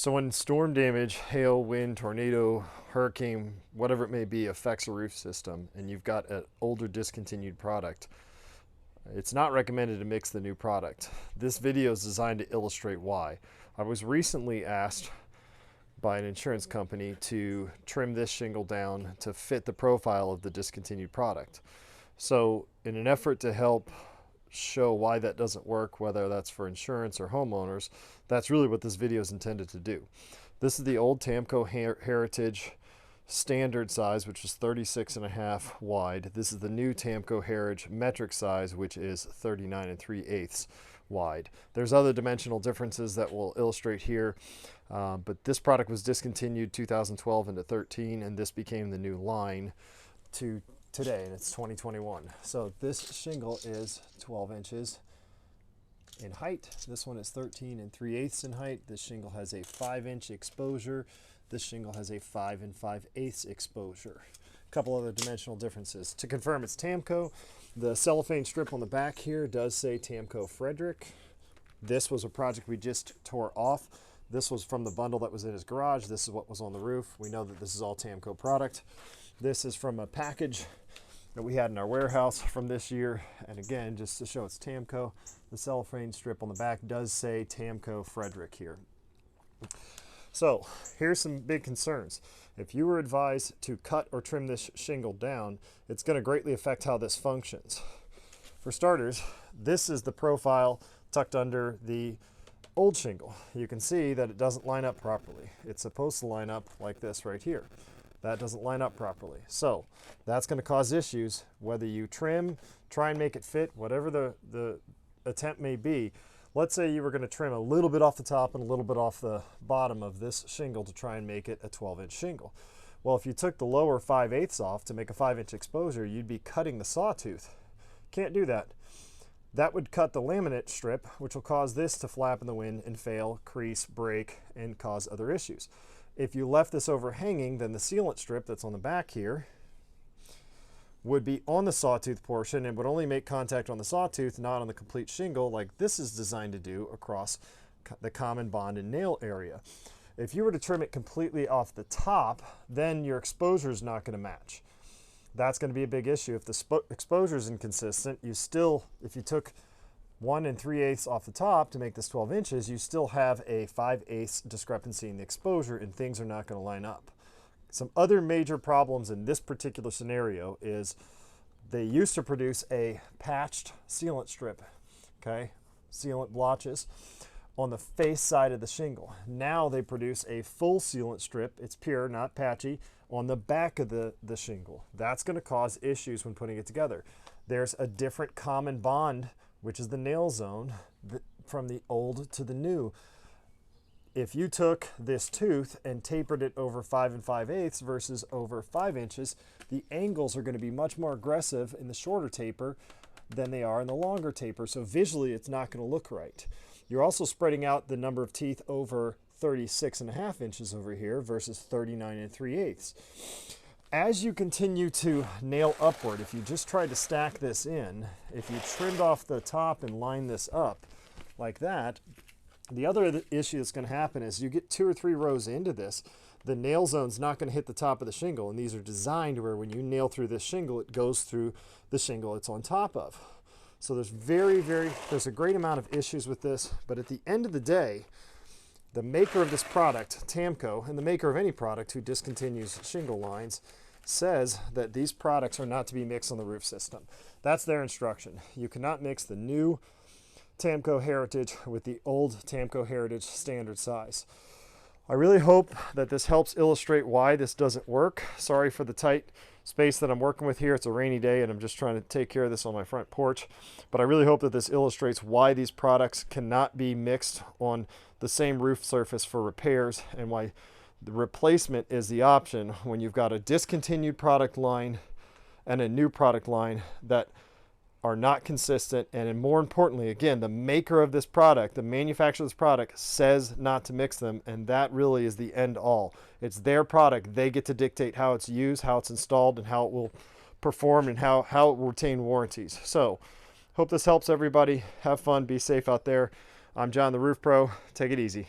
So when storm damage, hail, wind, tornado, hurricane, whatever it may be, affects a roof system and you've got an older discontinued product, it's not recommended to mix the new product. This video is designed to illustrate why. I was recently asked by an insurance company to trim this shingle down to fit the profile of the discontinued product. So in an effort to help show why that doesn't work, whether that's for insurance or homeowners, that's really what this video is intended to do. This is the old Tamko Heritage standard size, which is 36.5 wide. This is the new Tamko Heritage metric size, which is 39 3/8 wide. There's other dimensional differences that we'll illustrate here, but this product was discontinued 2012 into 13, and this became the new line to today, and it's 2021. So this shingle is 12 inches in height. This one is 13 3/8 in height. This shingle has a 5-inch exposure. This shingle has a 5 5/8 exposure. A couple other dimensional differences. To confirm it's Tamko, the cellophane strip on the back here does say Tamko Frederick. This was a project we just tore off. This was from the bundle that was in his garage. This is what was on the roof. We know that this is all Tamko product. This is from a package that we had in our warehouse from this year. And again, just to show it's Tamko, the cellophane strip on the back does say Tamko Frederick here. So here's some big concerns. If you were advised to cut or trim this shingle down, it's going to greatly affect how this functions. For starters, this is the profile tucked under the old shingle. You can see that it doesn't line up properly. It's supposed to line up like this right here. That doesn't line up properly. So that's going to cause issues whether you trim, try and make it fit, whatever the attempt may be. Let's say you were going to trim a little bit off the top and a little bit off the bottom of this shingle to try and make it a 12-inch shingle. Well, if you took the lower 5/8 off to make a 5-inch exposure, you'd be cutting the sawtooth. Can't do that. That would cut the laminate strip, which will cause this to flap in the wind and fail, crease, break, and cause other issues. If you left this overhanging, then the sealant strip that's on the back here would be on the sawtooth portion and would only make contact on the sawtooth, not on the complete shingle like this is designed to do across the common bond and nail area. If you were to trim it completely off the top, then your exposure is not going to match. That's going to be a big issue. If the exposure is inconsistent, if you took 1 3/8 off the top to make this 12 inches, you still have a 5/8 discrepancy in the exposure and things are not going to line up. Some other major problems in this particular scenario is they used to produce a patched sealant strip, okay, sealant blotches on the face side of the shingle. Now they produce a full sealant strip, it's pure, not patchy, on the back of the shingle. That's going to cause issues when putting it together. There's a different common bond, which is the nail zone, from the old to the new. If you took this tooth and tapered it over 5 5/8 versus over 5 inches, the angles are going to be much more aggressive in the shorter taper than they are in the longer taper. So visually, it's not going to look right. You're also spreading out the number of teeth over 36.5 inches over here versus 39 3/8. As you continue to nail upward, if you just tried to stack this in, if you trimmed off the top and lined this up like that, the other issue that's going to happen is you get 2 or 3 rows into this, the nail zone's not going to hit the top of the shingle, and these are designed where when you nail through this shingle, it goes through the shingle it's on top of. So there's a great amount of issues with this, but at the end of the day, the maker of this product, Tamko, and the maker of any product who discontinues shingle lines, says that these products are not to be mixed on the roof system. That's their instruction. You cannot mix the new Tamko Heritage with the old Tamko Heritage standard size. I really hope that this helps illustrate why this doesn't work. Sorry for the tight space that I'm working with here. It's a rainy day and I'm just trying to take care of this on my front porch. But I really hope that this illustrates why these products cannot be mixed on the same roof surface for repairs and why the replacement is the option when you've got a discontinued product line and a new product line that are not consistent, and more importantly, again, the maker of this product, the manufacturer of this product says not to mix them, and that really is the end all. It's their product. They get to dictate how it's used, how it's installed, and how it will perform, and how it will retain warranties. So, hope this helps everybody. Have fun, be safe out there. I'm John the Roof Pro. Take it easy.